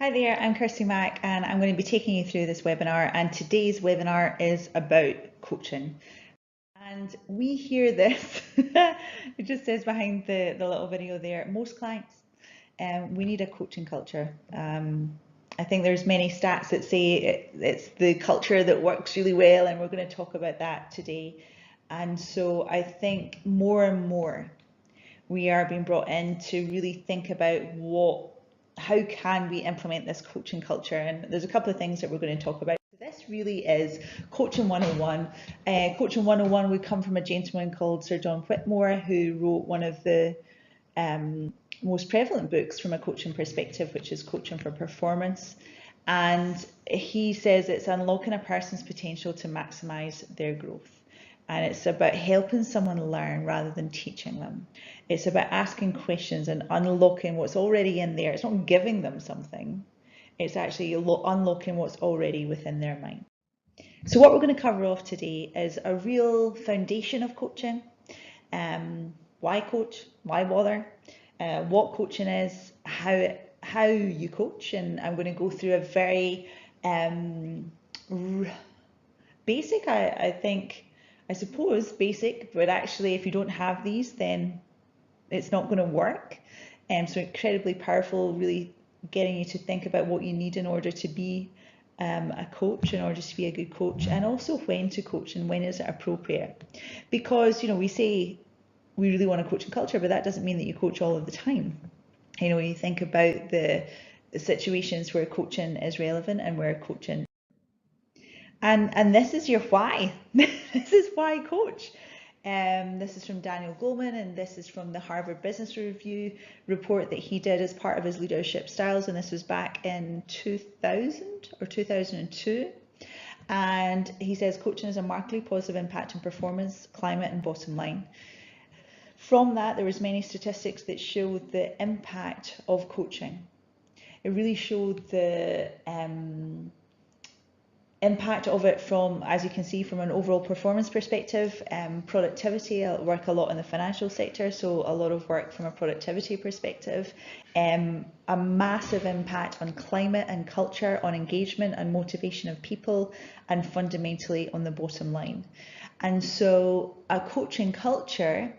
Hi there, I'm Kirsty Mack and I'm going to be taking you through this webinar, and today's webinar is about coaching. And we hear this, it just says behind the little video there, most clients, we need a coaching culture. I think there's many stats that say it's the culture that works really well, and we're going to talk about that today. And so I think more and more we are being brought in to really think about how can we implement this coaching culture, and there's a couple of things that we're going to talk about. This really is Coaching 101. Coaching 101 would come from a gentleman called Sir John Whitmore, who wrote one of the most prevalent books from a coaching perspective, which is Coaching for Performance. And he says it's unlocking a person's potential to maximize their growth. And it's about helping someone learn rather than teaching them. It's about asking questions and unlocking what's already in there. It's not giving them something, it's actually unlocking what's already within their mind. So what we're going to cover off today is a real foundation of coaching. Why coach? Why bother? What coaching is, how you coach, and I'm going to go through a very basic, I suppose basic, but actually if you don't have these, then it's not going to work. So incredibly powerful, really getting you to think about what you need in order to be a coach, in order to be a good coach, and also when to coach and when is it appropriate. Because, we say we really want a coaching culture, but that doesn't mean that you coach all of the time. You think about the situations where coaching is relevant and where coaching, and this is your why. This is why coach. This is from Daniel Goleman, and this is from the Harvard Business Review report that he did as part of his leadership styles, and this was back in 2000 or 2002. And he says coaching has a markedly positive impact on performance, climate, and bottom line. From that, there was many statistics that showed the impact of coaching. It really showed the impact of it from, as you can see, from an overall performance perspective, productivity. I work a lot in the financial sector, so a lot of work from a productivity perspective, a massive impact on climate and culture, on engagement and motivation of people, and fundamentally on the bottom line. And so a coaching culture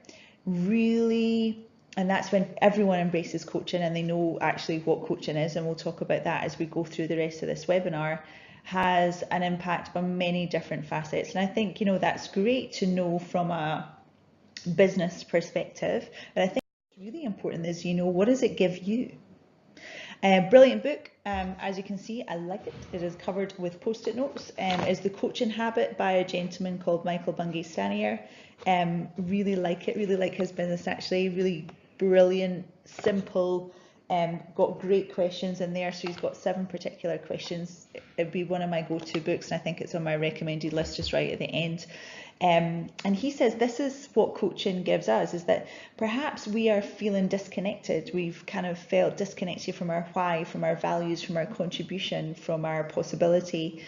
really, and that's when everyone embraces coaching and they know actually what coaching is, and we'll talk about that as we go through the rest of this webinar, has an impact on many different facets. And I think, that's great to know from a business perspective, but I think what's really important is, what does it give you? Brilliant book, as you can see, I like it. It is covered with post-it notes. Is The Coaching Habit by a gentleman called Michael Bungay-Stanier. Really like it, really like his business actually, really brilliant, simple, got great questions in there. So he's got 7 particular questions. It'd be one of my go-to books, and I think it's on my recommended list just right at the end. And he says this is what coaching gives us, is that perhaps we are feeling disconnected. We've kind of felt disconnected from our why, from our values, from our contribution, from our possibility.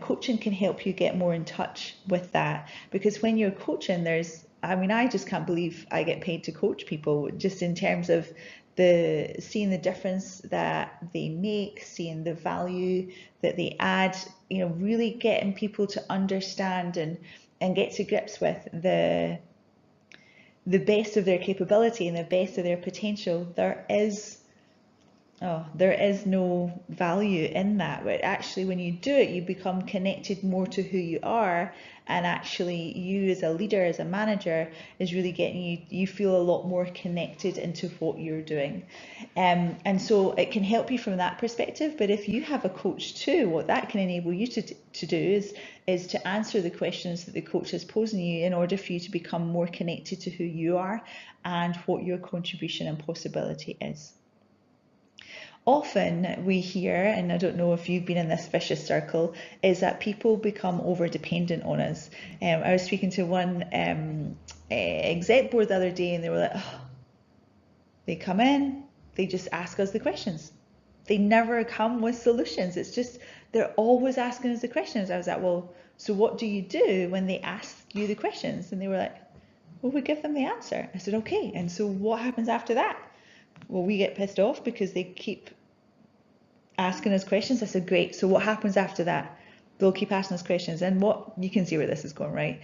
Coaching can help you get more in touch with that, because when you're coaching, I just can't believe I get paid to coach people, just in terms of seeing the difference that they make, seeing the value that they add, really getting people to understand and get to grips with the best of their capability and the best of their potential. There is no value in that, but actually when you do it, you become connected more to who you are, and actually you as a leader, as a manager, is really getting you feel a lot more connected into what you're doing. And so it can help you from that perspective. But if you have a coach too, what that can enable you to do is to answer the questions that the coach is posing you, in order for you to become more connected to who you are and what your contribution and possibility is. Often we hear, and I don't know if you've been in this vicious circle, is that people become over dependent on us. I was speaking to one exec board the other day, and they were like, they come in, they just ask us the questions. They never come with solutions. It's just, they're always asking us the questions. I was like, well, so what do you do when they ask you the questions? And they were like, well, we give them the answer. I said, okay, and so what happens after that? Well, we get pissed off because they keep asking us questions. I said, great, so what happens after that? They'll keep asking us questions, and what you can see where this is going, right?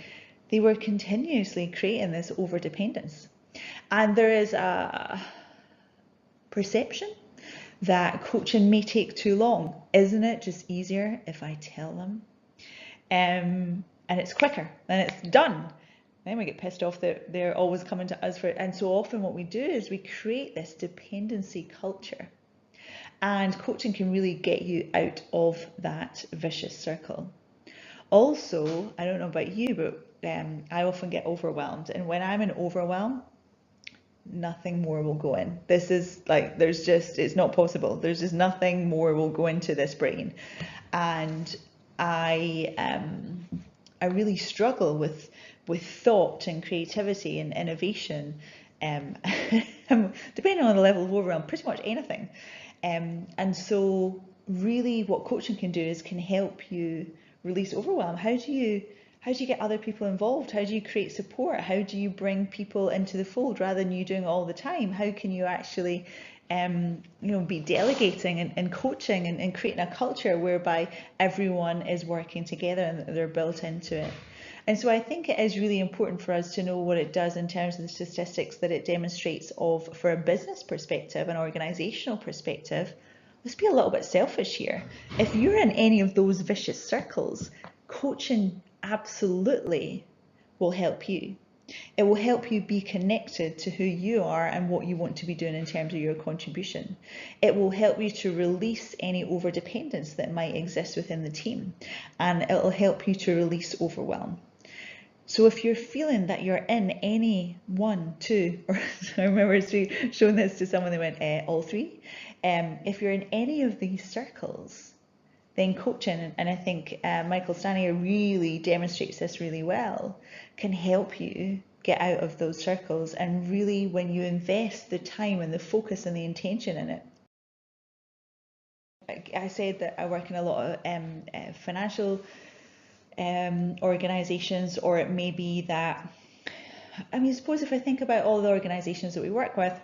They were continuously creating this over dependence. And there is a perception that coaching may take too long. Isn't it just easier if I tell them? And it's quicker and it's done. Then we get pissed off that they're always coming to us for it. And so often what we do is we create this dependency culture. And coaching can really get you out of that vicious circle. Also, I don't know about you, but I often get overwhelmed. And when I'm in overwhelm, nothing more will go in. This is like, it's not possible. There's just nothing more will go into this brain. And I really struggle with thought and creativity and innovation, depending on the level of overwhelm, pretty much anything. And so really what coaching can do is can help you release overwhelm. How do you get other people involved? How do you create support? How do you bring people into the fold rather than you doing it all the time? How can you actually be delegating and coaching and creating a culture whereby everyone is working together and they're built into it? And so I think it is really important for us to know what it does in terms of the statistics that it demonstrates for a business perspective, an organizational perspective. Let's be a little bit selfish here. If you're in any of those vicious circles, coaching absolutely will help you. It will help you be connected to who you are and what you want to be doing in terms of your contribution. It will help you to release any overdependence that might exist within the team, and it will help you to release overwhelm. So if you're feeling that you're in any one, two, or I remember showing this to someone, they went, all three. If you're in any of these circles, then coaching, and I think Michael Stanier really demonstrates this really well, can help you get out of those circles. And really, when you invest the time and the focus and the intention in it. I said that I work in a lot of financial organizations, or it may be that, I suppose if I think about all the organizations that we work with,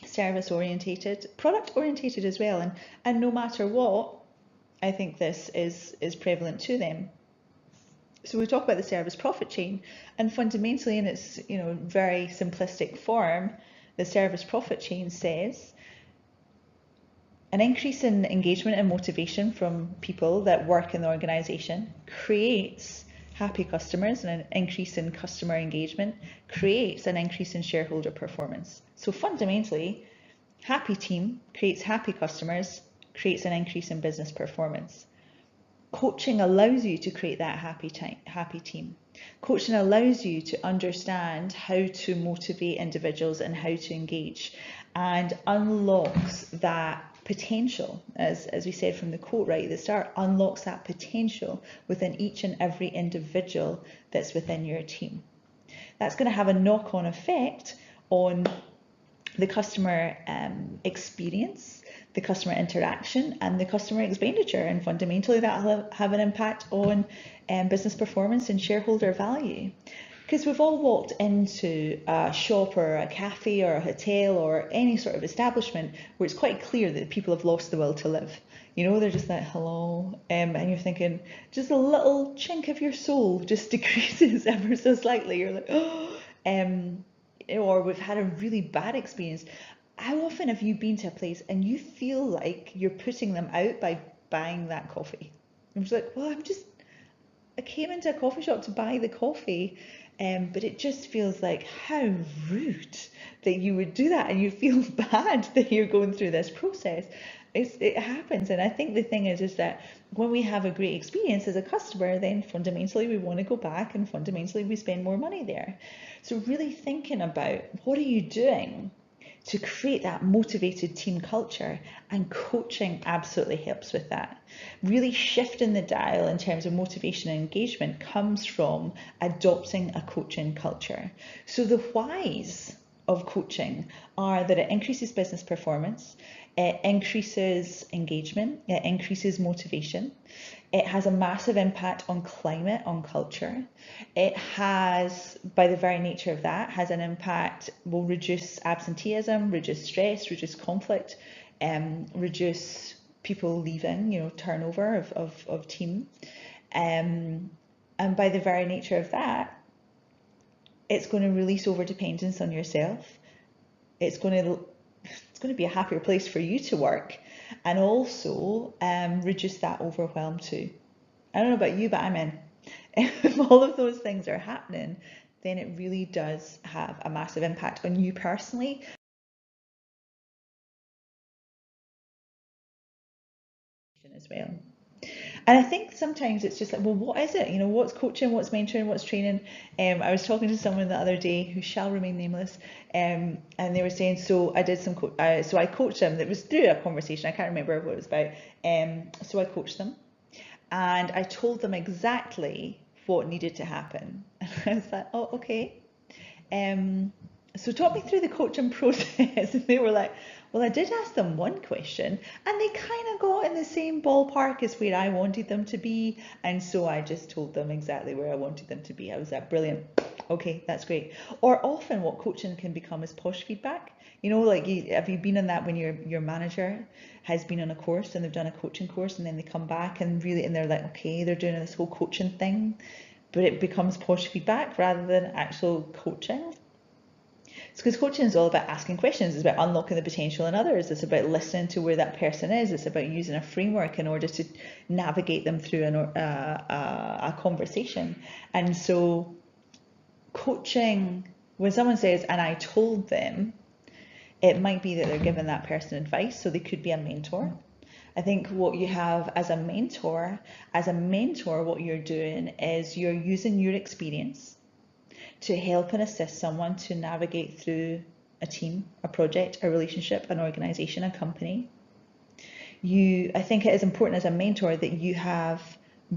service orientated, product orientated as well, and no matter what, I think this is prevalent to them. So we talk about the service profit chain, and fundamentally in its very simplistic form, the service profit chain says an increase in engagement and motivation from people that work in the organization creates happy customers, and an increase in customer engagement creates an increase in shareholder performance. So fundamentally, happy team creates happy customers, creates an increase in business performance. Coaching allows you to create that happy team. Coaching allows you to understand how to motivate individuals and how to engage, and unlocks that potential, as we said from the quote right at the start, unlocks that potential within each and every individual that's within your team. That's going to have a knock-on effect on the customer experience, the customer interaction, and the customer expenditure, and fundamentally that will have an impact on business performance and shareholder value. Because we've all walked into a shop or a cafe or a hotel or any sort of establishment where it's quite clear that people have lost the will to live. They're just like, hello, and you're thinking, just a little chink of your soul just decreases ever so slightly. You're like, oh, or we've had a really bad experience. How often have you been to a place and you feel like you're putting them out by buying that coffee? I'm just like, well, I came into a coffee shop to buy the coffee, but it just feels like how rude that you would do that, and you feel bad that you're going through this process. It happens, and I think the thing is that when we have a great experience as a customer, then fundamentally we want to go back, and fundamentally we spend more money there. So really thinking about what are you doing to create that motivated team culture, and coaching absolutely helps with that. Really shifting the dial in terms of motivation and engagement comes from adopting a coaching culture. So the whys of coaching are that it increases business performance, it increases engagement, it increases motivation, it has a massive impact on climate, on culture. It has, by the very nature of that, has an impact, will reduce absenteeism, reduce stress, reduce conflict, reduce people leaving, you know, turnover of team. And by the very nature of that, it's going to release over dependence on yourself. It's going to be a happier place for you to work, and also reduce that overwhelm too. I don't know about you, but I'm in. If all of those things are happening, then it really does have a massive impact on you personally. As well. And I think sometimes it's just like, well, what is it? You know, what's coaching, what's mentoring, what's training? I was talking to someone the other day who shall remain nameless, and they were saying, so I did some, so I coached them. It was through a conversation. I can't remember what it was about. So I coached them, and I told them exactly what needed to happen. And I was like, oh, okay. So talk me through the coaching process. And they were like, well, I did ask them one question and they kind of got in the same ballpark as where I wanted them to be. And so I just told them exactly where I wanted them to be. I was like, brilliant. Okay, that's great. Or often what coaching can become is push feedback. You know, like, have you been in that when your manager has been on a course and they've done a coaching course and then they come back and they're like, okay, they're doing this whole coaching thing, but it becomes push feedback rather than actual coaching. It's because coaching is all about asking questions. It's about unlocking the potential in others. It's about listening to where that person is. It's about using a framework in order to navigate them through a conversation. And so coaching, when someone says, and I told them, it might be that they're giving that person advice, so they could be a mentor. I think what you have as a mentor, what you're doing is you're using your experience to help and assist someone to navigate through a team, a project, a relationship, an organization, a company. I think it is important as a mentor that you have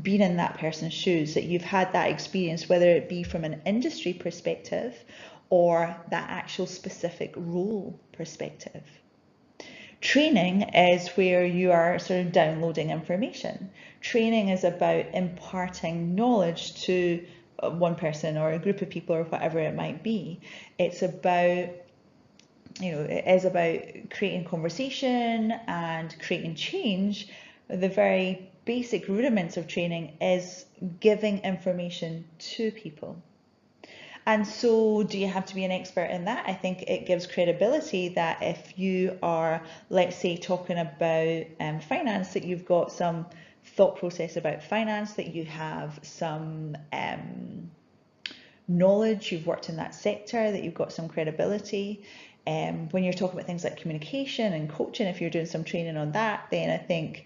been in that person's shoes, that you've had that experience, whether it be from an industry perspective or that actual specific role perspective. Training is where you are sort of downloading information. Training is about imparting knowledge to one person or a group of people or whatever it might be. It's about, it is about creating conversation and creating change. The very basic rudiments of training is giving information to people. And so do you have to be an expert in that? I think it gives credibility that if you are, let's say, talking about finance, that you've got some thought process about finance, that you have some knowledge, you've worked in that sector, that you've got some credibility. When you're talking about things like communication and coaching, if you're doing some training on that, then I think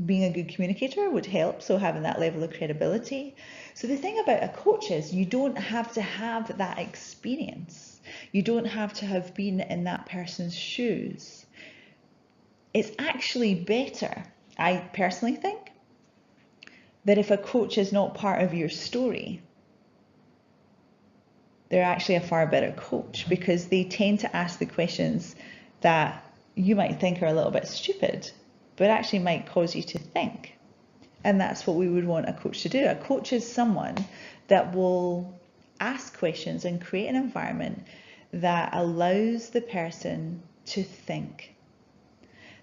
being a good communicator would help, so having that level of credibility. So the thing about a coach is you don't have to have that experience. You don't have to have been in that person's shoes. It's actually better, I personally think, that if a coach is not part of your story, they're actually a far better coach, because they tend to ask the questions that you might think are a little bit stupid, but actually might cause you to think. And that's what we would want a coach to do. A coach is someone that will ask questions and create an environment that allows the person to think,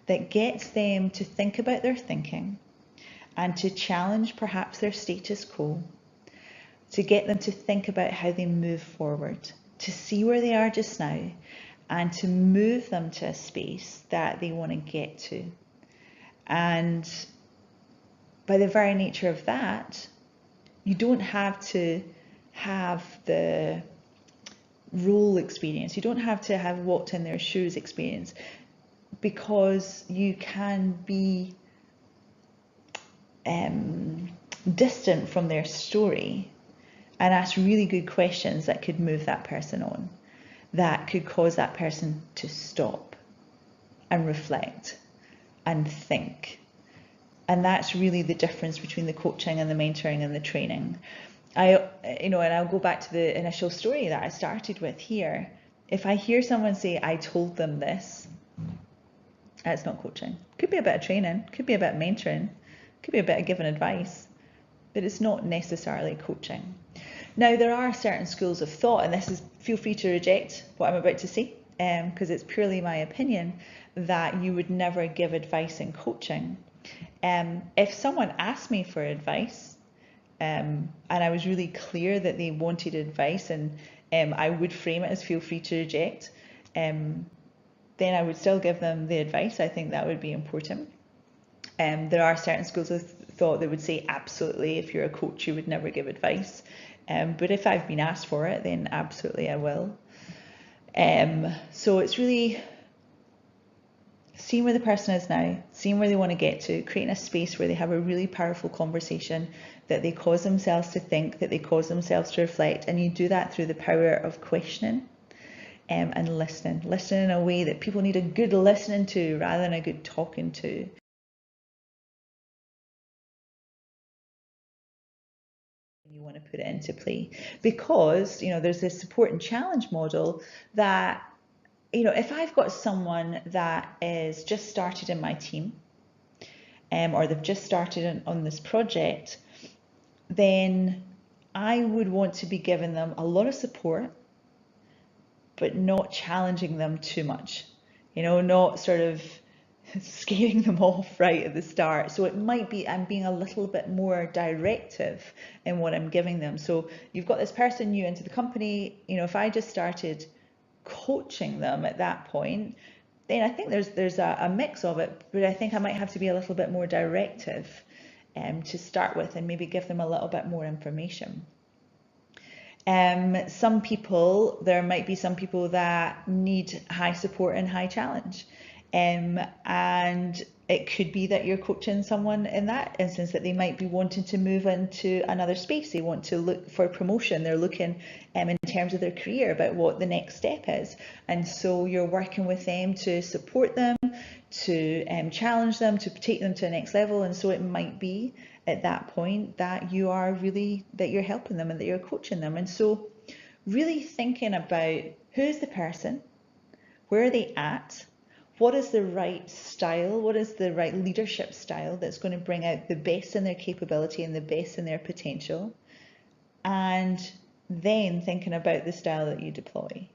that gets them to think about their thinking and to challenge perhaps their status quo, to get them to think about how they move forward, to see where they are just now and to move them to a space that they want to get to. And by the very nature of that, you don't have to have the role experience. You don't have to have walked in their shoes experience, because you can be distant from their story and ask really good questions that could move that person on, that could cause that person to stop and reflect and think. And that's really the difference between the coaching and the mentoring and the training. And I'll go back to the initial story that I started with here. If I hear someone say, I told them this, that's not coaching. Could be a bit of training, could be a bit of mentoring, could be a bit of giving advice, but it's not necessarily coaching. Now, there are certain schools of thought, and feel free to reject what I'm about to say. because it's purely my opinion, that you would never give advice in coaching. If someone asked me for advice, and I was really clear that they wanted advice, and I would frame it as feel free to reject, then I would still give them the advice. I think that would be important. There are certain schools of thought that would say absolutely, if you're a coach, you would never give advice. But if I've been asked for it, then absolutely I will. So it's really seeing where the person is now, seeing where they want to get to, creating a space where they have a really powerful conversation, that they cause themselves to think, that they cause themselves to reflect. And you do that through the power of questioning and listening in a way that people need a good listening to rather than a good talking to. You want to put it into play, because there's this support and challenge model that if I've got someone that is just started in my team, or they've just started on this project, then I would want to be giving them a lot of support, but not challenging them too much, not sort of scaring them off right at the start. So it might be I'm being a little bit more directive in what I'm giving them. So you've got this person new into the company, if I just started coaching them at that point, then I think there's a mix of it, but I think I might have to be a little bit more directive to start with, and maybe give them a little bit more information. There might be some people that need high support and high challenge. And it could be that you're coaching someone in that instance, that they might be wanting to move into another space. They want to look for promotion. They're looking in terms of their career about what the next step is. And so you're working with them to support them, to challenge them, to take them to the next level. And so it might be at that point that you're helping them and that you're coaching them. And so really thinking about who's the person, where are they at, what is the right style, what is the right leadership style that's going to bring out the best in their capability and the best in their potential, and then thinking about the style that you deploy.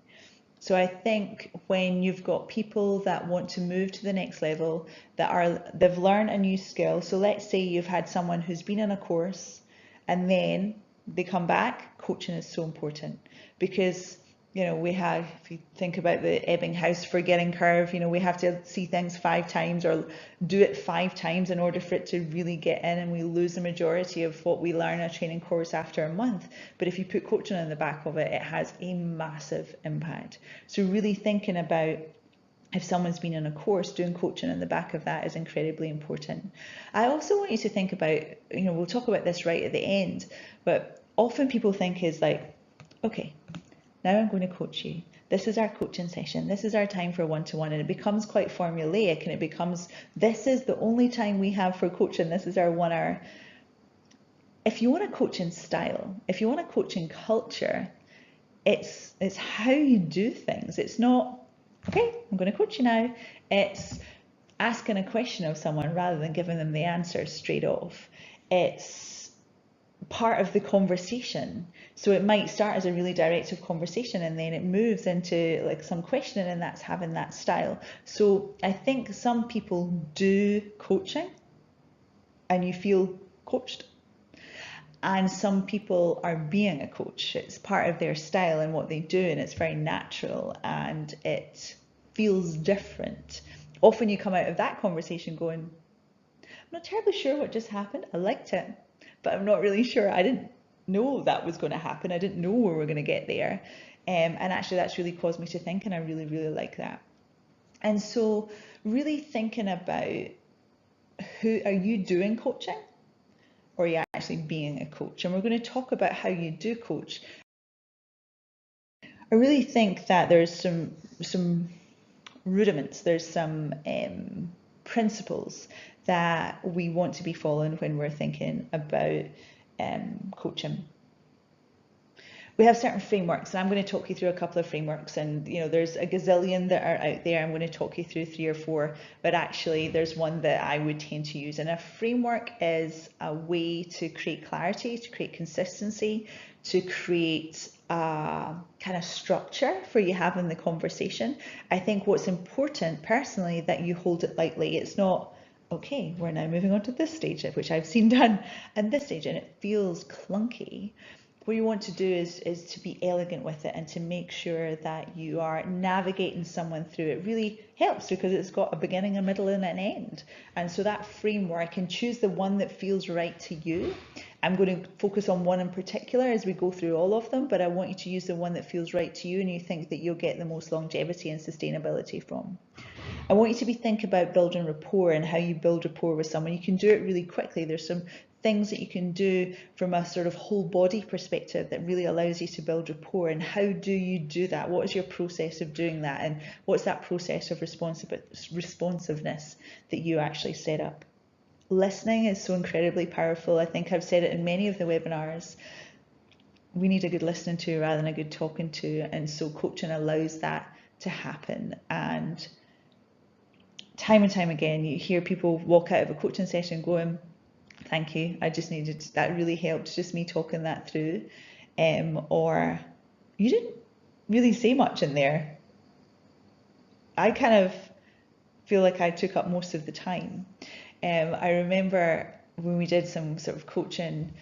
So I think when you've got people that want to move to the next level, they've learned a new skill. So let's say you've had someone who's been in a course and then they come back, coaching is so important, because if you think about the Ebbinghaus forgetting curve, we have to see things 5 times or do it 5 times in order for it to really get in, and we lose the majority of what we learn in a training course after a month. But if you put coaching in the back of it, it has a massive impact. So really thinking about, if someone's been in a course, doing coaching in the back of that is incredibly important. I also want you to think about, we'll talk about this right at the end, but often people think is like, okay, now I'm going to coach you. This is our coaching session. This is our time for one-to-one. And it becomes quite formulaic, and it becomes, this is the only time we have for coaching. This is our 1 hour. If you want a coaching style, if you want a coaching culture, it's how you do things. It's not, okay, I'm going to coach you now. It's asking a question of someone rather than giving them the answer straight off. It's part of the conversation. So it might start as a really directive conversation, and then it moves into like some questioning, and that's having that style. So I think some people do coaching and you feel coached, and some people are being a coach. It's part of their style and what they do, and it's very natural and it feels different. Often you come out of that conversation going, I'm not terribly sure what just happened. I liked it, but I'm not really sure. I didn't know that was going to happen. I didn't know we were going to get there. And actually that's really caused me to think, and I really, really like that. And so really thinking about, who are you doing coaching, or are you actually being a coach? And we're going to talk about how you do coach. I really think that there's some rudiments, there's some principles that we want to be following when we're thinking about coaching. We have certain frameworks, and I'm going to talk you through a couple of frameworks, and there's a gazillion that are out there. I'm going to talk you through 3 or 4, but actually there's one that I would tend to use. And a framework is a way to create clarity, to create consistency, to create kind of structure for you having the conversation. I think what's important personally that you hold it lightly. It's not, okay, we're now moving on to this stage, which I've seen done, and this stage, and it feels clunky. What you want to do is to be elegant with it and to make sure that you are navigating someone through it. Really helps because it's got a beginning, a middle, and an end. And so that framework, and choose the one that feels right to you. I'm going to focus on one in particular as we go through all of them, but I want you to use the one that feels right to you and you think that you'll get the most longevity and sustainability from. I want you to think about building rapport and how you build rapport with someone. You can do it really quickly. There's some things that you can do from a sort of whole body perspective that really allows you to build rapport. And how do you do that? What is your process of doing that? And what's that process of responsiveness that you actually set up? Listening is so incredibly powerful. I think I've said it in many of the webinars. We need a good listening to rather than a good talking to. And so coaching allows that to happen. And time and time again, you hear people walk out of a coaching session going, thank you, I just needed, that really helped, just me talking that through. Or you didn't really say much in there. I kind of feel like I took up most of the time. I remember when we did some sort of coaching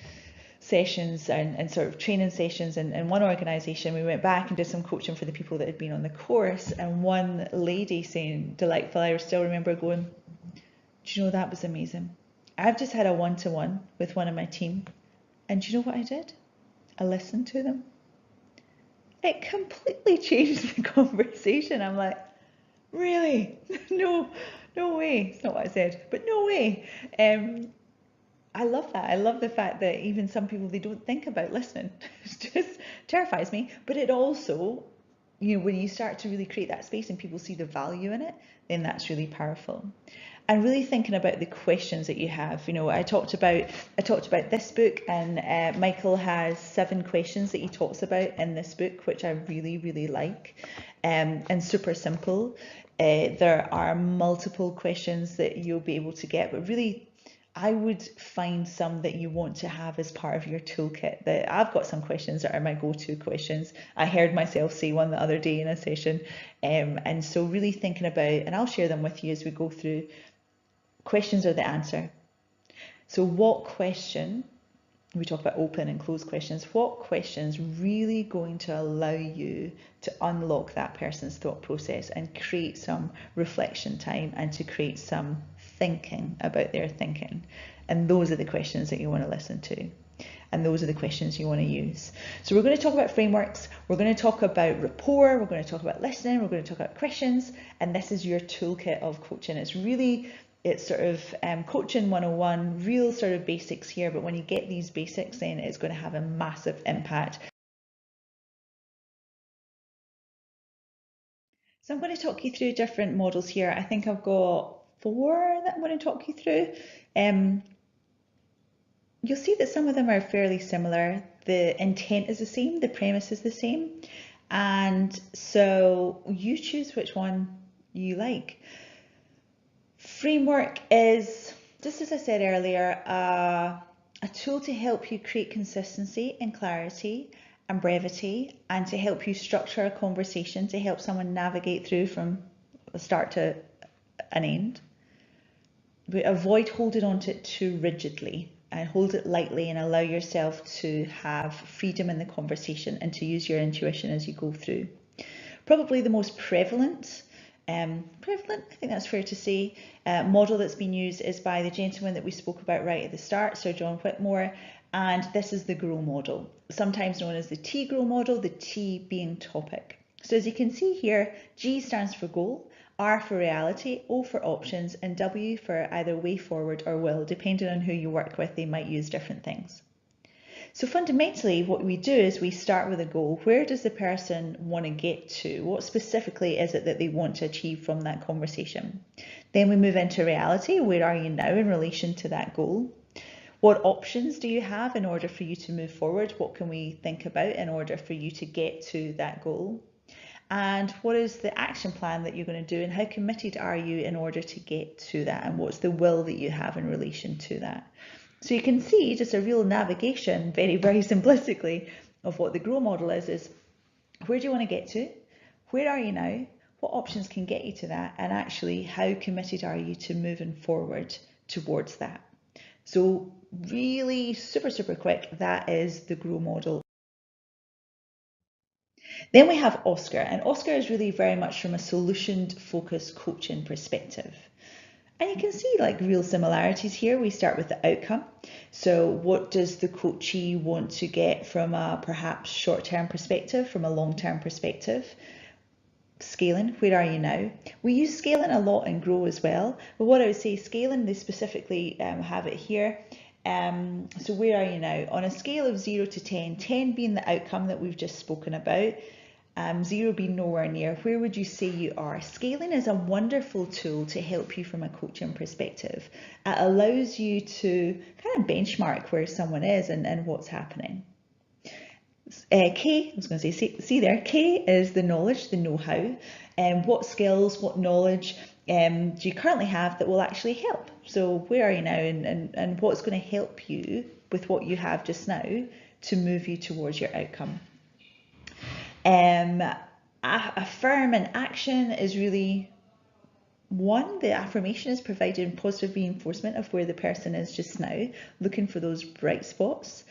sessions and sort of training sessions in one organisation, we went back and did some coaching for the people that had been on the course, and one lady saying, delightful, I still remember going, do you know, that was amazing. I've just had a one-to-one with one of my team, and do you know what I did? I listened to them. It completely changed the conversation. I'm like, really? No way. It's not what I said, but no way. I love that. I love the fact that even some people, they don't think about listening. It just terrifies me. But it also, you know, when you start to really create that space and people see the value in it, then that's really powerful. And really thinking about the questions that you have. You know, I talked about this book, and Michael has 7 questions that he talks about in this book, which I really, really like, and super simple. There are multiple questions that you'll be able to get, but really, I would find some that you want to have as part of your toolkit. That I've got some questions that are my go-to questions. I heard myself say one the other day in a session, and so really thinking about, and I'll share them with you as we go through. Questions are the answer. So what question, we talk about open and closed questions, what questions really going to allow you to unlock that person's thought process and create some reflection time and to create some thinking about their thinking? And those are the questions that you want to listen to. And those are the questions you want to use. So we're going to talk about frameworks, we're going to talk about rapport, we're going to talk about listening, we're going to talk about questions, and this is your toolkit of coaching. It's sort of coaching 101, real sort of basics here, but when you get these basics, then it's going to have a massive impact. So I'm going to talk you through different models here. I think I've got 4 that I'm going to talk you through. You'll see that some of them are fairly similar. The intent is the same, the premise is the same. And so you choose which one you like. Framework is, just as I said earlier, a tool to help you create consistency and clarity and brevity, and to help you structure a conversation, to help someone navigate through from a start to an end. But avoid holding on to it too rigidly, and hold it lightly and allow yourself to have freedom in the conversation and to use your intuition as you go through. Probably the most prevalent, I think that's fair to say, model that's been used is by the gentleman that we spoke about right at the start, Sir John Whitmore, and this is the GROW model, sometimes known as the T-GROW model, the T being topic. So as you can see here, G stands for goal, R for reality, O for options, and W for either way forward or will. Depending on who you work with, they might use different things. So fundamentally, what we do is we start with a goal. Where does the person want to get to? What specifically is it that they want to achieve from that conversation? Then we move into reality. Where are you now in relation to that goal? What options do you have in order for you to move forward? What can we think about in order for you to get to that goal? And what is the action plan that you're going to do, and how committed are you in order to get to that? And what's the will that you have in relation to that? So you can see just a real navigation, very, very simplistically, of what the grow model is where do you want to get to? Where are you now? What options can get you to that? And actually, how committed are you to moving forward towards that? So really super, super quick, that is the grow model. Then we have Oscar, and Oscar is really very much from a solution-focused coaching perspective. And you can see like real similarities here. We start with the outcome. So what does the coachee want to get from a perhaps short-term perspective, from a long-term perspective? Scaling, where are you now? We use scaling a lot in Grow as well, but what I would say, scaling, they specifically have it here. So where are you now? On a scale of 0 to 10, 10 being the outcome that we've just spoken about, 0 being nowhere near, where would you say you are? Scaling is a wonderful tool to help you from a coaching perspective. It allows you to kind of benchmark where someone is and what's happening. K, I was going to say, see there, K is the knowledge, the know-how, and what skills, what knowledge do you currently have that will actually help? So where are you now, and what's going to help you with what you have just now to move you towards your outcome? Affirm and action is really one, the affirmation is providing positive reinforcement of where the person is just now, looking for those bright spots.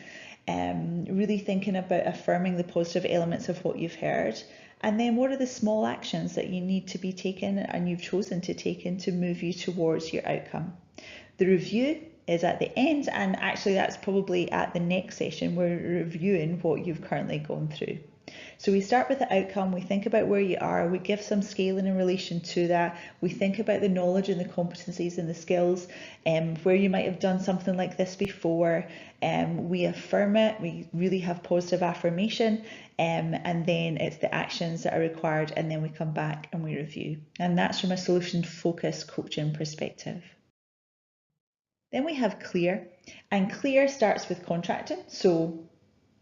Really thinking about affirming the positive elements of what you've heard, and then what are the small actions that you need to be taken and you've chosen to take in to move you towards your outcome. The review is at the end, and actually that's probably at the next session. We're reviewing what you've currently gone through. So we start with the outcome, we think about where you are, we give some scaling in relation to that, we think about the knowledge and the competencies and the skills, where you might have done something like this before, we affirm it, we really have positive affirmation, and then it's the actions that are required, and then we come back and we review. And that's from a solution-focused coaching perspective. Then we have clear, and clear starts with contracting. So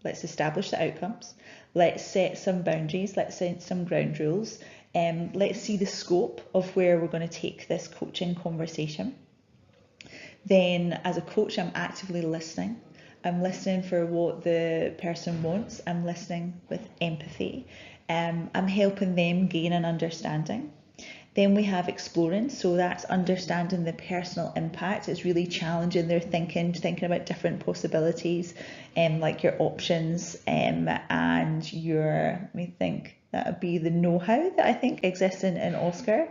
let's establish the outcomes. Let's set some boundaries. Let's set some ground rules. Let's see the scope of where we're going to take this coaching conversation. Then as a coach, I'm actively listening. I'm listening for what the person wants. I'm listening with empathy. I'm helping them gain an understanding. Then we have exploring, so that's understanding the personal impact. It's really challenging their thinking about different possibilities, like your options, and your, let me think, that would be the know-how that I think exists in Oscar.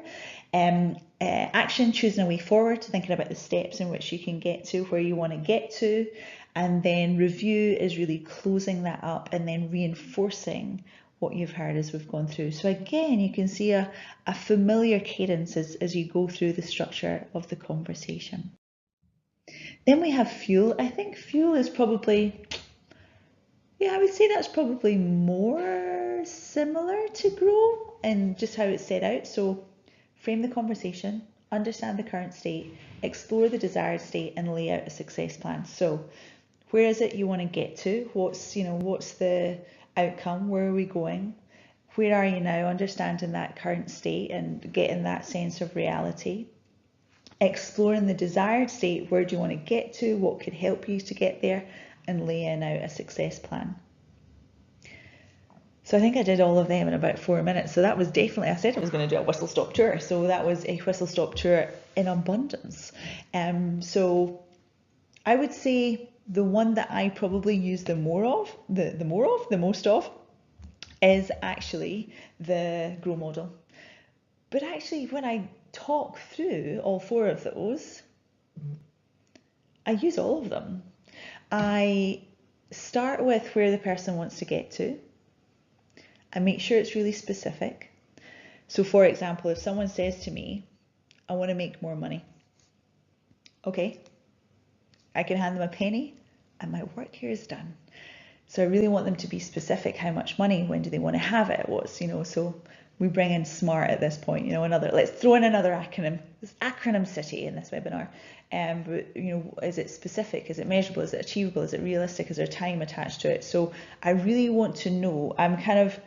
Action, choosing a way forward, thinking about the steps in which you can get to where you want to get to. And then review is really closing that up and then reinforcing what you've heard as we've gone through. So again, you can see a familiar cadence as you go through the structure of the conversation. Then we have fuel. I think fuel is probably, I would say that's probably more similar to grow and just how it's set out. So frame the conversation, understand the current state, explore the desired state, and lay out a success plan. So where is it you want to get to? What's the outcome? Where are we going? Where are you now? Understanding that current state and getting that sense of reality. Exploring the desired state. Where do you want to get to? What could help you to get there? And laying out a success plan. So I think I did all of them in about 4 minutes. So that was definitely, I said I was going to do a whistle stop tour. So that was a whistle stop tour in abundance. So I would say the one that I probably use the most of, is actually the grow model. But actually, when I talk through all 4 of those, I use all of them. I start with where the person wants to get to. I make sure it's really specific. So for example, if someone says to me, I want to make more money. Okay, I can hand them a penny and my work here is done. So I really want them to be specific. How much money? When do they want to have it? What's, so we bring in SMART at this point, let's throw in another acronym. This acronym city in this webinar. But, is it specific? Is it measurable? Is it achievable? Is it realistic? Is there time attached to it? So I really want to know. I'm kind of,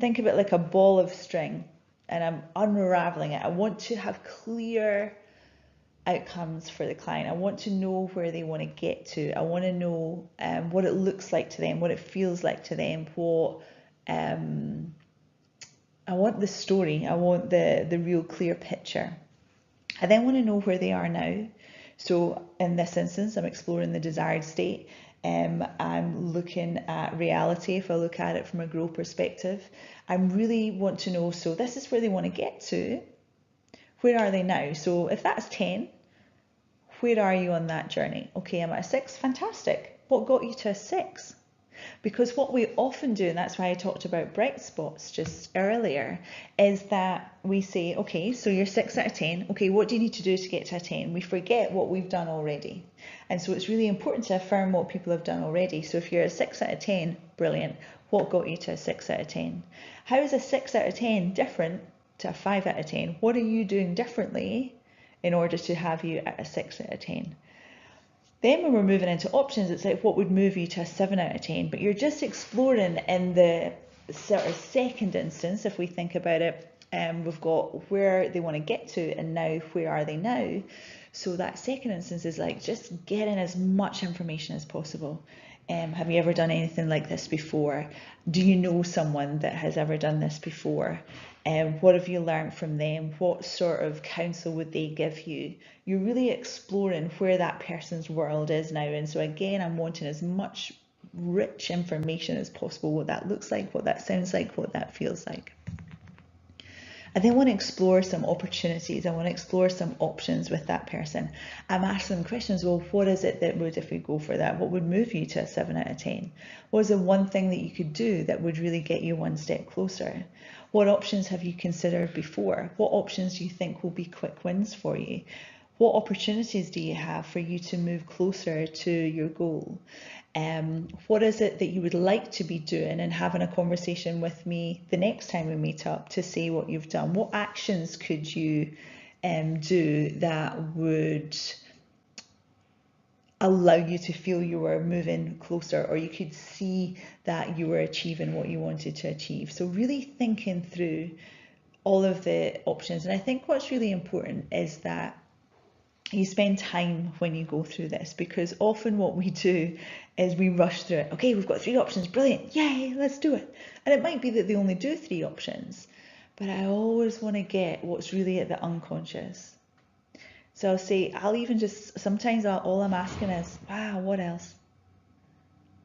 think of it like a ball of string and I'm unraveling it. I want to have clear outcomes for the client. I want to know where they want to get to. I want to know what it looks like to them, what it feels like to them, what I want the story. I want the real clear picture. I then want to know where they are now. So in this instance, I'm exploring the desired state. I'm looking at reality. If I look at it from a growth perspective, I really want to know, so this is where they want to get to. Where are they now? So if that's 10, where are you on that journey? Okay, I'm at a 6, fantastic. What got you to a 6? Because what we often do, and that's why I talked about bright spots just earlier, is that we say, okay, so you're 6 out of 10. Okay, what do you need to do to get to a 10? We forget what we've done already. And so it's really important to affirm what people have done already. So if you're a 6 out of 10, brilliant. What got you to a 6 out of 10? How is a 6 out of 10 different to a 5 out of 10? What are you doing differently in order to have you at a 6 out of 10? Then when we're moving into options, it's like what would move you to a 7 out of 10, but you're just exploring in the sort of second instance. If we think about it, we've got where they want to get to, and now where are they now? So that second instance is like just getting as much information as possible. Have you ever done anything like this before? Do you know someone that has ever done this before? What have you learned from them? What sort of counsel would they give you? You're really exploring where that person's world is now. And so again, I'm wanting as much rich information as possible, what that looks like, what that sounds like, what that feels like. I then want to explore some opportunities. I want to explore some options with that person. I'm asking them questions. Well, what is it that would, if we go for that, what would move you to a 7 out of 10? What is the one thing that you could do that would really get you one step closer? What options have you considered before? What options do you think will be quick wins for you? What opportunities do you have for you to move closer to your goal? What is it that you would like to be doing, and having a conversation with me the next time we meet up to see what you've done? What actions could you do that would allow you to feel you were moving closer, or you could see that you were achieving what you wanted to achieve? So really thinking through all of the options. And I think what's really important is that you spend time when you go through this, because often what we do is we rush through it. Okay, we've got 3 options, brilliant, yay, let's do it. And it might be that they only do 3 options, but I always want to get what's really at the unconscious. So I'll say, I'll even just, sometimes all I'm asking is, wow, what else?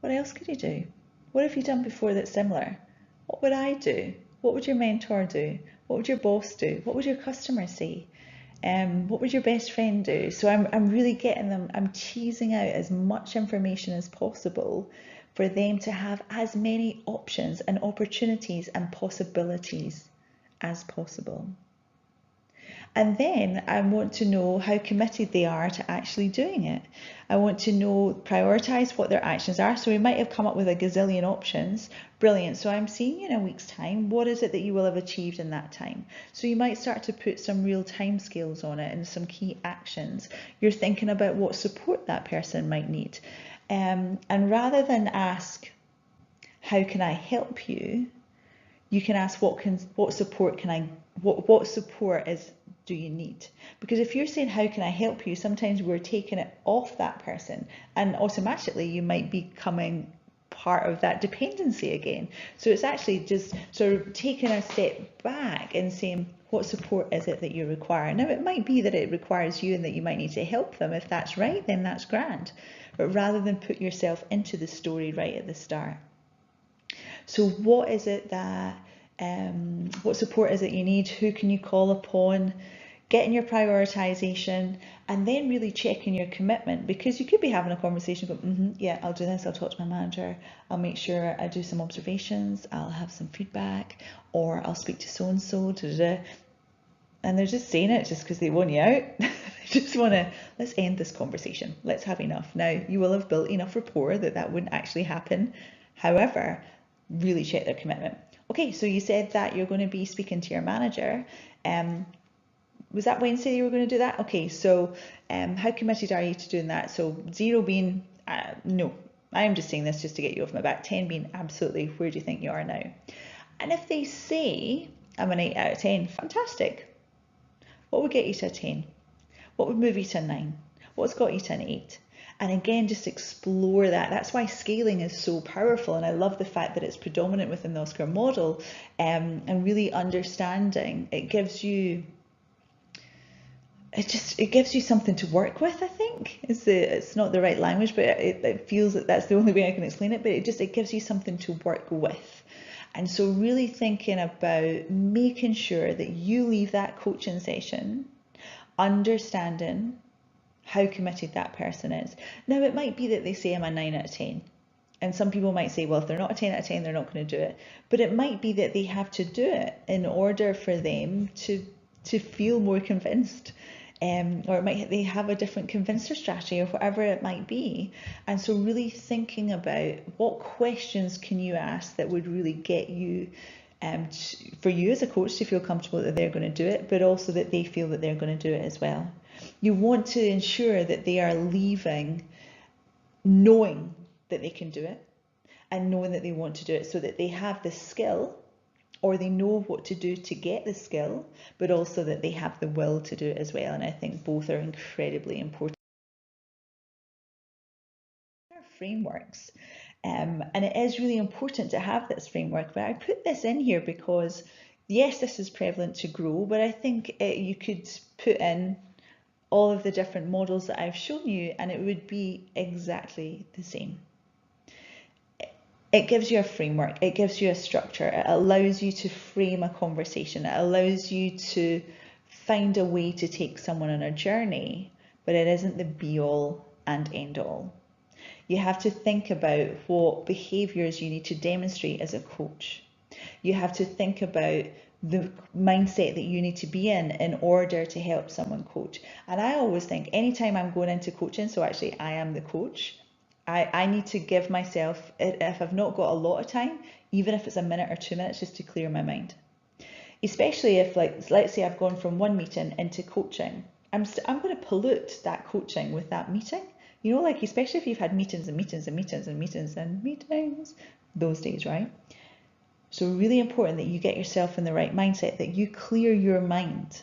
What else could you do? What have you done before that's similar? What would I do? What would your mentor do? What would your boss do? What would your customer say? What would your best friend do? So I'm really getting them, I'm teasing out as much information as possible for them to have as many options and opportunities and possibilities as possible. And then I want to know how committed they are to actually doing it. I want to know, prioritize what their actions are. So we might have come up with a gazillion options. Brilliant. So I'm seeing you in a week's time. What is it that you will have achieved in that time? So you might start to put some real time scales on it and some key actions. You're thinking about what support that person might need. And rather than ask, how can I help you? You can ask, what support do you need? Because if you're saying, how can I help you? Sometimes we're taking it off that person, and automatically you might be becoming part of that dependency again. So it's actually just sort of taking a step back and saying, what support is it that you require? Now, it might be that it requires you and that you might need to help them. If that's right, then that's grand. But rather than put yourself into the story right at the start. So what is it that, what support is it you need? Who can you call upon? Getting your prioritization, and then really checking your commitment, because you could be having a conversation, go, yeah, I'll do this, I'll talk to my manager, I'll make sure I do some observations, I'll have some feedback, or I'll speak to so-and-so, and they're just saying it just because they want you out. They just want to, let's end this conversation, let's have enough. Now, you will have built enough rapport that wouldn't actually happen. However, really check their commitment. Okay, so you said that you're going to be speaking to your manager. Was that Wednesday you were going to do that? Okay, so how committed are you to doing that? So 0 being, no, I'm just saying this just to get you off my back. 10 being, absolutely, where do you think you are now? And if they say, I'm an 8 out of 10, fantastic. What would get you to a 10? What would move you to a 9? What's got you to an 8? And again, just explore that. That's why scaling is so powerful. And I love the fact that it's predominant within the Oscar model, and really understanding. It gives you something to work with, I think. It's not the right language, but it feels that that's the only way I can explain it. But it gives you something to work with. And so really thinking about making sure that you leave that coaching session understanding how committed that person is. Now, it might be that they say I'm a 9 out of 10. And some people might say, well, if they're not a 10 out of 10, they're not going to do it. But it might be that they have to do it in order for them to feel more convinced. Or they have a different convincer strategy or whatever it might be. And so really thinking about what questions can you ask that would really get you, for you as a coach to feel comfortable that they're going to do it, but also that they feel that they're going to do it as well. You want to ensure that they are leaving knowing that they can do it and knowing that they want to do it, so that they have the skill, or they know what to do to get the skill, but also that they have the will to do it as well. And I think both are incredibly important. Frameworks, and it is really important to have this framework, but I put this in here because yes, this is prevalent to grow, but I think you could put in all of the different models that I've shown you and it would be exactly the same. It gives you a framework, it gives you a structure, it allows you to frame a conversation, it allows you to find a way to take someone on a journey, but it isn't the be all and end all. You have to think about what behaviours you need to demonstrate as a coach. You have to think about the mindset that you need to be in order to help someone coach. And I always think anytime I'm going into coaching, so actually I am the coach, I need to give myself, if I've not got a lot of time, even if it's a minute or 2 minutes, just to clear my mind. Especially if, like, let's say I've gone from one meeting into coaching, I'm going to pollute that coaching with that meeting. You know, like, especially if you've had meetings and meetings and meetings and meetings and meetings those days, right? So really important that you get yourself in the right mindset, that you clear your mind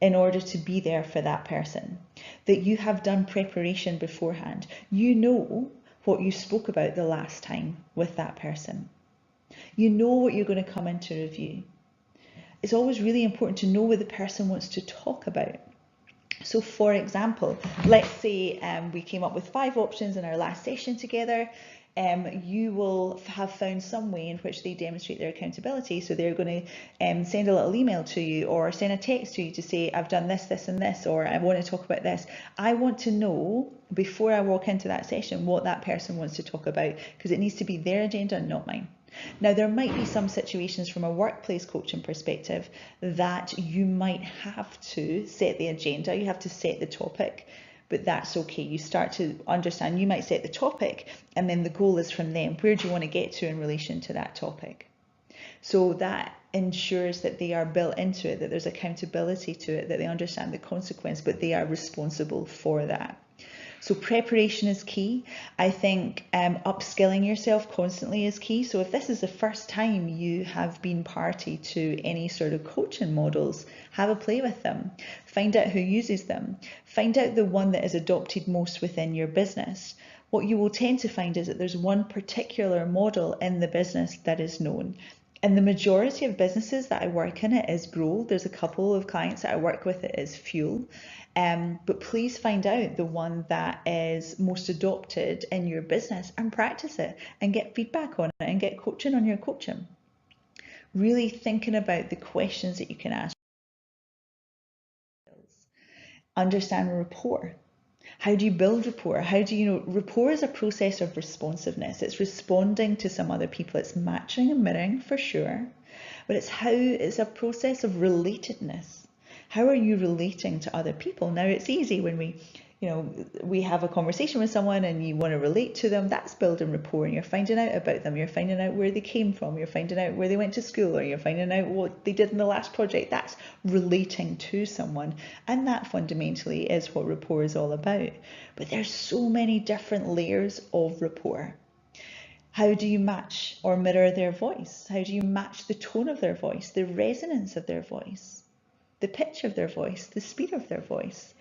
in order to be there for that person, that you have done preparation beforehand. You know what you spoke about the last time with that person. You know what you're going to come into review. It's always really important to know what the person wants to talk about. So for example, let's say we came up with 5 options in our last session together. You will have found some way in which they demonstrate their accountability. So they're going to send a little email to you or send a text to you to say, I've done this, this and this, or I want to talk about this. I want to know before I walk into that session what that person wants to talk about, because it needs to be their agenda, not mine. Now, there might be some situations from a workplace coaching perspective that you might have to set the agenda, you have to set the topic, but that's okay. You start to understand, you might set the topic and then the goal is from them. Where do you want to get to in relation to that topic? So that ensures that they are built into it, that there's accountability to it, that they understand the consequence, but they are responsible for that. So preparation is key. I think upskilling yourself constantly is key. So if this is the first time you have been party to any sort of coaching models, have a play with them. Find out who uses them. Find out the one that is adopted most within your business. What you will tend to find is that there's one particular model in the business that is known. And the majority of businesses that I work in, it is Grow. There's a couple of clients that I work with, it is Fuel. But please find out the one that is most adopted in your business and practice it and get feedback on it and get coaching on your coaching. Really thinking about the questions that you can ask. Understand rapport. How do you build rapport? How do you know? Rapport is a process of responsiveness. It's responding to some other people. It's matching and mirroring for sure, but it's a process of relatedness. How are you relating to other people? Now, it's easy when we have a conversation with someone and you want to relate to them. That's building rapport, and you're finding out about them. You're finding out where they came from. You're finding out where they went to school, or you're finding out what they did in the last project. That's relating to someone, and that fundamentally is what rapport is all about. But there's so many different layers of rapport. How do you match or mirror their voice? How do you match the tone of their voice, the resonance of their voice, the pitch of their voice, the speed of their voice?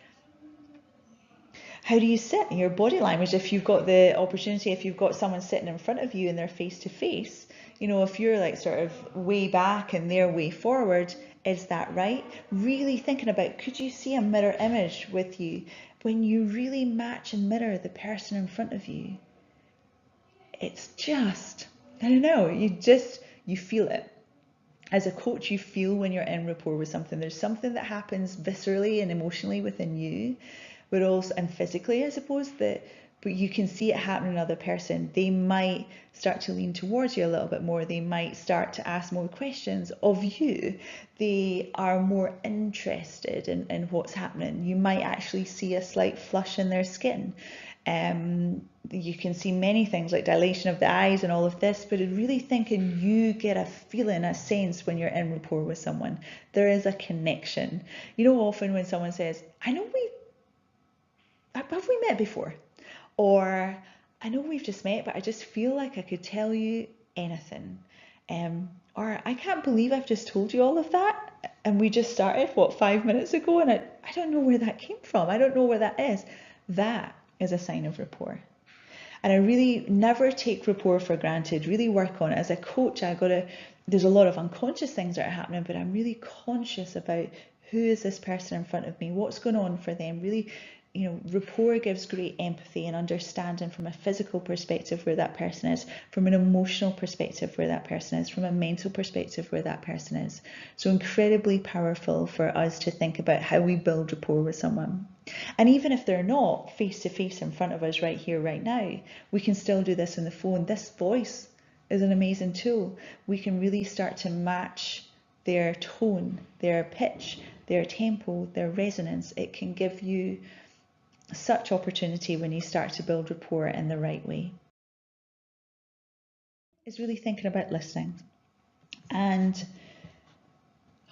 How do you sit? Your body language, if you've got the opportunity, if you've got someone sitting in front of you and they're face to face, you know, if you're like sort of way back and they're way forward, is that right? Really thinking about, could you see a mirror image with you? When you really match and mirror the person in front of you, it's just, I don't know, you feel it. As a coach, you feel when you're in rapport with something. There's something that happens viscerally and emotionally within you, but also, and physically, I suppose, but you can see it happen in another person. They might start to lean towards you a little bit more. They might start to ask more questions of you. They are more interested in what's happening. You might actually see a slight flush in their skin. You can see many things like dilation of the eyes and all of this, but really thinking you get a feeling, a sense when you're in rapport with someone. There is a connection. You know, often when someone says, have we met before? Or I know we've just met, but I just feel like I could tell you anything. Or I can't believe I've just told you all of that. And we just started, 5 minutes ago? And I don't know where that came from. I don't know where that is. That is a sign of rapport. And I really never take rapport for granted, really work on it. As a coach, there's a lot of unconscious things that are happening, but I'm really conscious about who is this person in front of me, what's going on for them. Really, you know, rapport gives great empathy and understanding from a physical perspective where that person is, from an emotional perspective where that person is, from a mental perspective where that person is. So incredibly powerful for us to think about how we build rapport with someone. And even if they're not face to face in front of us right here, right now, we can still do this on the phone. This voice is an amazing tool. We can really start to match their tone, their pitch, their tempo, their resonance. It can give you such opportunity when you start to build rapport in the right way. Is really thinking about listening. And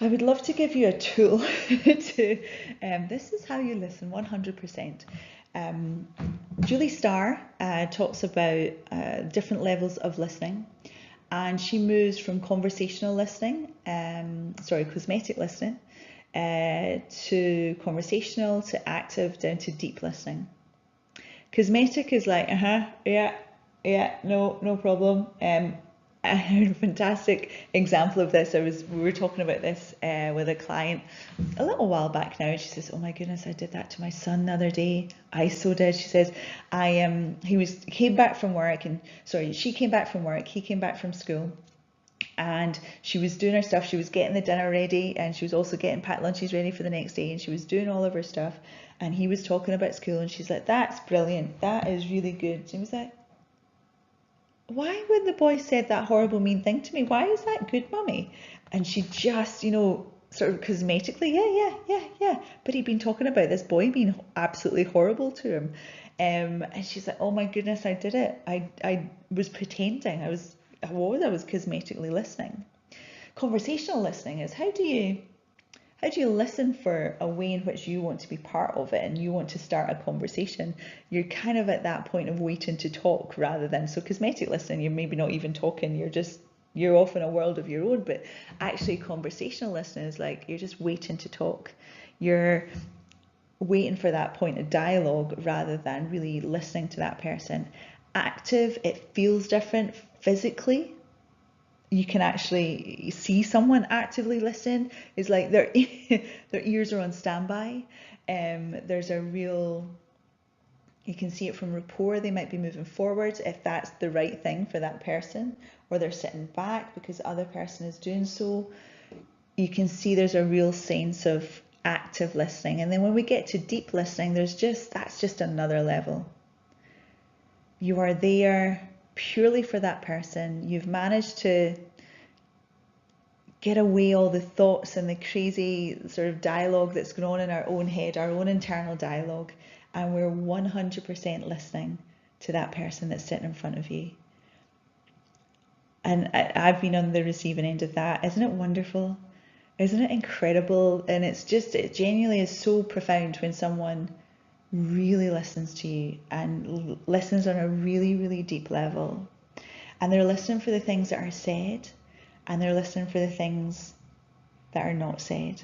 I would love to give you a tool to, this is how you listen 100%. Julie Starr talks about different levels of listening, and she moves from conversational listening, cosmetic listening, to conversational, to active, down to deep listening. Cosmetic is like, yeah, no problem. I heard a fantastic example of this. We were talking about this with a client a little while back now, and she says, "Oh my goodness, I did that to my son the other day. I so did." She says, She came back from work, he came back from school, and she was doing her stuff. She was getting the dinner ready, and she was also getting packed lunches ready for the next day, and she was doing all of her stuff. And he was talking about school, and she's like, "That's brilliant. That is really good." She was like, "Why would the boy said that horrible mean thing to me? Why is that good, mummy?" And she just, sort of cosmetically, yeah. But he'd been talking about this boy being absolutely horrible to him. And she's like, "Oh my goodness, I did it. I was pretending. I was cosmetically listening." Conversational listening is how do you listen for a way in which you want to be part of it and you want to start a conversation? You're kind of at that point of waiting to talk rather than, so cosmetic listening, you're maybe not even talking, you're off in a world of your own, but actually conversational listening is like you're just waiting to talk. You're waiting for that point of dialogue rather than really listening to that person. Active, it feels different physically. You can actually see someone actively listen. It's like their ears are on standby. There's a real, you can see it from rapport. They might be moving forward if that's the right thing for that person, or they're sitting back because the other person is doing so. You can see there's a real sense of active listening. And then when we get to deep listening, that's just another level. You are there purely for that person. You've managed to get away all the thoughts and the crazy sort of dialogue that's going on in our own head, our own internal dialogue, and we're 100% listening to that person that's sitting in front of you. And I've been on the receiving end of that. Isn't it wonderful? Isn't it incredible? And it genuinely is so profound when someone really listens to you and listens on a really, really deep level. And they're listening for the things that are said, and they're listening for the things that are not said.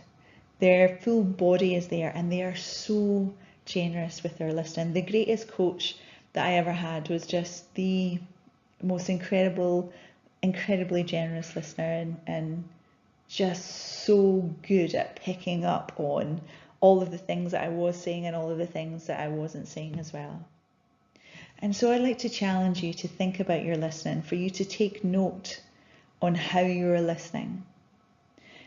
Their full body is there, and they are so generous with their listening. The greatest coach that I ever had was just the most incredibly generous listener, and just so good at picking up on all of the things that I was saying and all of the things that I wasn't saying as well. And so I'd like to challenge you to think about your listening, for you to take note on how you're listening.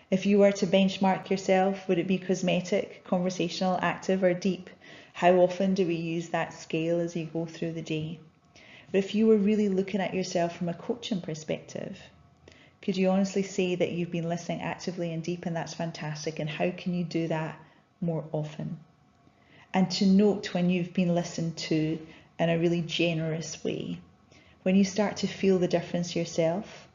If you were to benchmark yourself, would it be cosmetic, conversational, active, or deep? How often do we use that scale as you go through the day? But if you were really looking at yourself from a coaching perspective, could you honestly say that you've been listening actively and deep, and that's fantastic? And how can you do that more often? And to note when you've been listened to in a really generous way, when you start to feel the difference yourself.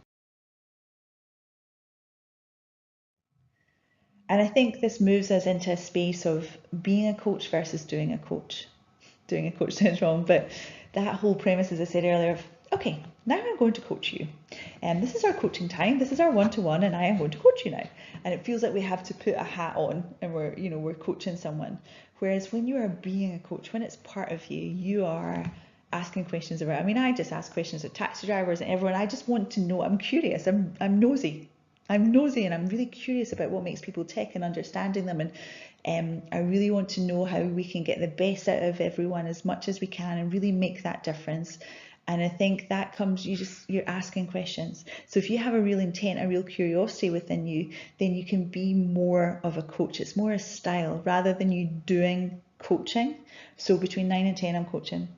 And I think this moves us into a space of being a coach versus doing a coach. Doing a coach sounds wrong, but that whole premise, as I said earlier, of, okay, now I'm going to coach you. And this is our coaching time, this is our one-to-one, and I am going to coach you now. And it feels like we have to put a hat on and we're coaching someone. Whereas when you are being a coach, when it's part of you, you are asking questions about, I just ask questions of taxi drivers and everyone. I just want to know, I'm curious, I'm nosy. I'm nosy, and I'm really curious about what makes people tick and understanding them. And I really want to know how we can get the best out of everyone as much as we can and really make that difference. And I think that comes, you're asking questions. So if you have a real intent, a real curiosity within you, then you can be more of a coach. It's more a style rather than you doing coaching. So between 9 and 10, I'm coaching.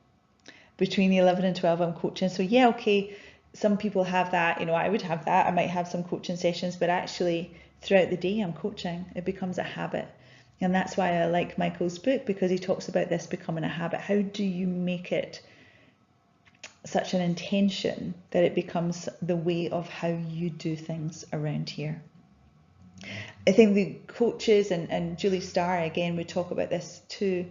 Between 11 and 12, I'm coaching. So yeah, okay, some people have that, I would have that. I might have some coaching sessions, but actually throughout the day, I'm coaching. It becomes a habit. And that's why I like Michael's book, because he talks about this becoming a habit. How do you make it such an intention that it becomes the way of how you do things around here? I think the coaches, and Julie Starr, again, would talk about this too,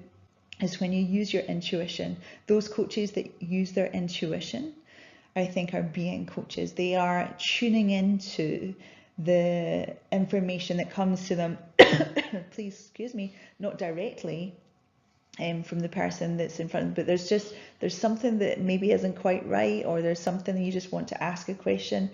is when you use your intuition. Those coaches that use their intuition, I think, are being coaches. They are tuning into the information that comes to them, please excuse me, not directly from the person that's in front, but there's something that maybe isn't quite right, or there's something that you just want to ask a question.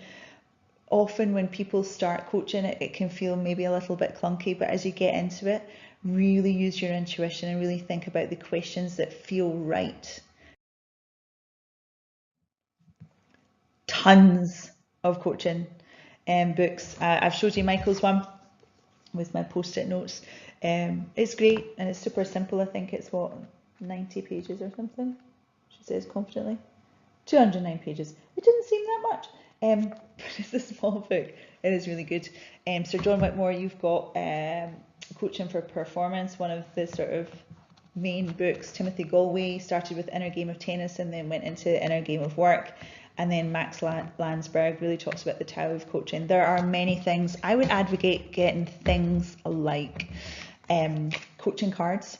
Often when people start coaching, it can feel maybe a little bit clunky, but as you get into it, really use your intuition and really think about the questions that feel right. Tons of coaching books. I've showed you Michael's one with my post-it notes. It's great and it's super simple. I think it's 90 pages or something, she says confidently. 209 pages. It didn't seem that much, but it's a small book. It is really good. Sir John Whitmore, you've got Coaching for Performance, one of the sort of main books. Timothy Galway started with Inner Game of Tennis and then went into Inner Game of Work. And then Max Landsberg really talks about the Tao of coaching. There are many things. I would advocate getting things like coaching cards.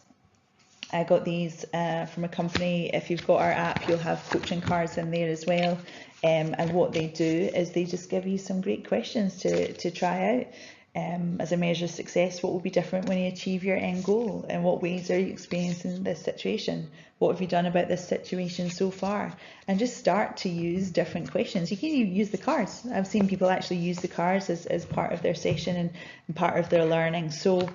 I got these from a company. If you've got our app, you'll have coaching cards in there as well. And what they do is they just give you some great questions to try out. As a measure of success, what will be different when you achieve your end goal? In what ways are you experiencing this situation? What have you done about this situation so far? And just start to use different questions. You can even use the cards. I've seen people actually use the cards as part of their session and part of their learning. So,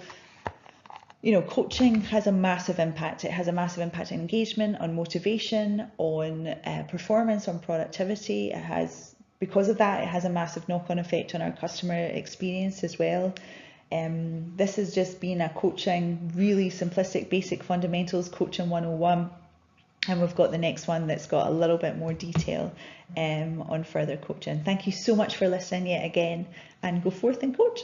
coaching has a massive impact. It has a massive impact on engagement, on motivation, on performance, on productivity. Because of that, it has a massive knock-on effect on our customer experience as well. This has just been a coaching, really simplistic, basic fundamentals, coaching 101. And we've got the next one that's got a little bit more detail on further coaching. Thank you so much for listening yet again, and go forth and coach.